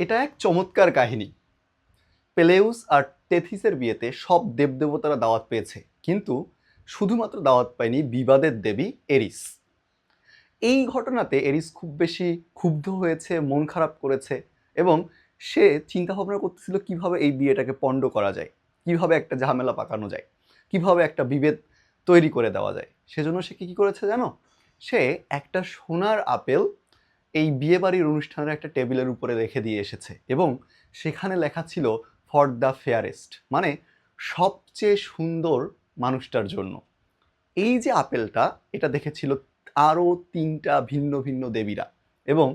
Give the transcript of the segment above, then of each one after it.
এটা এক চমৎকার কাহিনী। পেলেউস আর তেথিসের বিয়েতে সব দেবদেবতারা দাওয়াত পেয়েছে, কিন্তু শুধুমাত্র দাওয়াত পায়নি বিবাদের দেবী এরিস। এই ঘটনাতে এরিস খুব বেশি ক্ষুব্ধ হয়েছে, মন খারাপ করেছে এবং সে চিন্তা ভাবনা করতেছিল কিভাবে এই বিয়েটাকে পণ্ড করা যায়, কিভাবে একটা ঝামেলা পাকানো যায়, কিভাবে একটা বিভেদ তৈরি করে দেওয়া যায়। সেজন্য সে কি করেছে জানো? সে একটা সোনার আপেল এই বিয়েবাড়ির অনুষ্ঠানের একটা টেবিলের উপরে রেখে দিয়ে এসেছে এবং সেখানে লেখা ছিল ফর দ্য ফেয়ারেস্ট, মানে সবচেয়ে সুন্দর মানুষটার জন্য। এই যে আপেলটা, এটা দেখেছিল আরও তিনটা ভিন্ন ভিন্ন দেবীরা এবং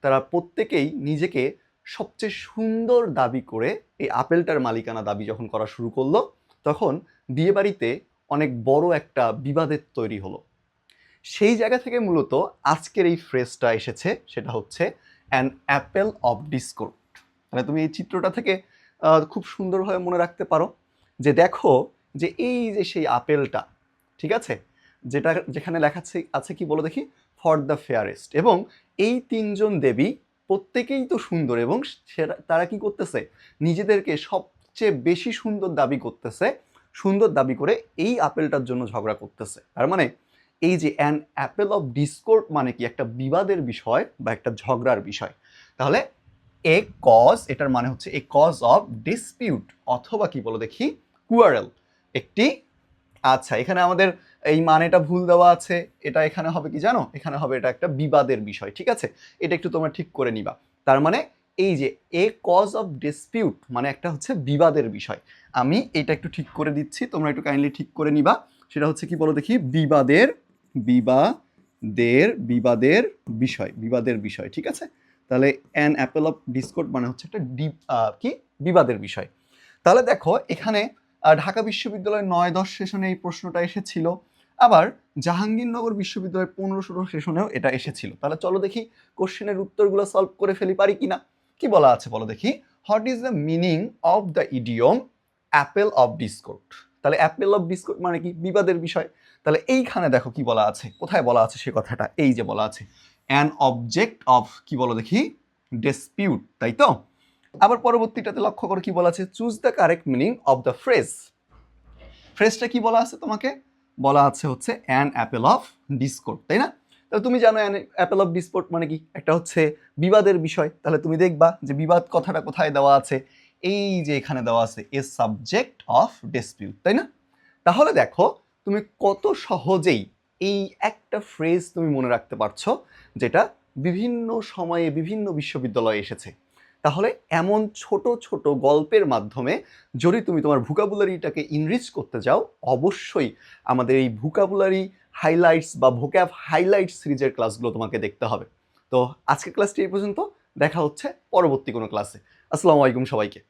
তারা প্রত্যেকেই নিজেকে সবচেয়ে সুন্দর দাবি করে এই আপেলটার মালিকানা দাবি যখন করা শুরু করলো, তখন বিয়েবাড়িতে অনেক বড় একটা বিবাদের তৈরি হলো। সেই জায়গা থেকে মূলত আজকের এই ফ্রেজটা এসেছে, সেটা হচ্ছে অ্যান অ্যাপেল অফ ডিসকর্ড। মানে তুমি এই চিত্রটা থেকে খুব সুন্দরভাবে মনে রাখতে পারো যে দেখো যে এই যে সেই আপেলটা, ঠিক আছে, যেখানে লেখা আছে কি বলো দেখি, ফর দ্য ফেয়ারেস্ট, এবং এই তিনজন দেবী প্রত্যেকেই তো সুন্দর এবং তারা কি করতেছে, নিজেদেরকে সবচেয়ে বেশি সুন্দর দাবি করতেছে, সুন্দর দাবি করে এই আপেলটার জন্য ঝগড়া করতেছে। তার মানে এই যে অ্যান অ্যাপেল অফ ডিসকোর্ড মানে কি, একটা বিবাদের বিষয় বা একটা ঝগড়ার বিষয়। তাহলে এ কজ, এটার মানে হচ্ছে এ কজ অফ ডিসপিউট, অথবা কি বলো দেখি, কুয়ারেল, একটি। আচ্ছা, এখানে আমাদের এই মানেটা ভুল দেওয়া আছে, এটা এখানে হবে কি জানো, এখানে হবে এটা একটা বিবাদের বিষয়, ঠিক আছে, এটা একটু তোমরা ঠিক করে নিবা। তার মানে এই যে এ কজ অফ ডিসপিউট মানে একটা হচ্ছে বিবাদের বিষয়। আমি এটা একটু ঠিক করে দিচ্ছি, তোমরা একটু কাইন্ডলি ঠিক করে নিবা। সেটা হচ্ছে কি বলো দেখি, বিবাদের বিবাদের বিবাদের বিষয়, বিবাদের বিষয়, ঠিক আছে। তাহলে অ্যান অ্যাপেল অফ ডিসকর্ড মানে হচ্ছে একটা কি, বিবাদের বিষয়। তাহলে দেখো এখানে ঢাকা বিশ্ববিদ্যালয়ের 9-10 সেশনে এই প্রশ্নটা এসেছিল, আবার জাহাঙ্গীরনগর বিশ্ববিদ্যালয়ের 15-16 সেশনেও এটা এসেছিল। তাহলে চলো দেখি কোশ্চেনের উত্তরগুলো সলভ করে ফেলি পারি কিনা। কি বলা আছে বলো দেখি, what is the meaning of the idiom Apple of Discord. তাহলে অ্যাপেল অফ ডিসকর্ড মানে কি, বিবাদের বিষয়। তাহলে এইখানে দেখো কি বলা আছে, কোথায় বলা আছে সে কথাটা, এই যে বলা আছে অ্যান অবজেক্ট অফ কি বলো দেখি, ডিসপিউট, তাই তো। আবার পরবর্তীটাতে লক্ষ্য করো কি বলা আছে, choose the correct meaning of the phrase. ফ্রেজটা কি বলা আছে তোমাকে, বলা আছে হচ্ছে অ্যান অ্যাপেল অফ ডিসকোর্ড, তাই না। তাহলে তুমি জানো অ্যান অ্যাপেল অফ ডিসকোর্ড মানে কি, একটা হচ্ছে বিবাদের বিষয়। তাহলে তুমি দেখবা যে বিবাদ কথাটা কোথায় দেওয়া আছে, এই যে এখানে দেওয়া আছে এ সাবজেক্ট অফ ডিসপিউট, তাই না। তাহলে দেখো তুমি কত সহজেই এই একটা ফ্রেজ তুমি মনে রাখতে পারছো, যেটা বিভিন্ন সময়ে বিভিন্ন বিশ্ববিদ্যালয়ে এসেছে। তাহলে এমন ছোট ছোট গল্পের মাধ্যমে যদি তুমি তোমার ভোকাবুলারিটাকে ইনরিচ করতে যাও, অবশ্যই আমাদের এই ভোকাবুলারি হাইলাইটস বা ভোক্যাব হাইলাইটস সিরিজের ক্লাসগুলো তোমাকে দেখতে হবে। তো আজকের ক্লাসটি এই পর্যন্ত, দেখা হচ্ছে পরবর্তী কোনো ক্লাসে। আসসালামু আলাইকুম সবাইকে।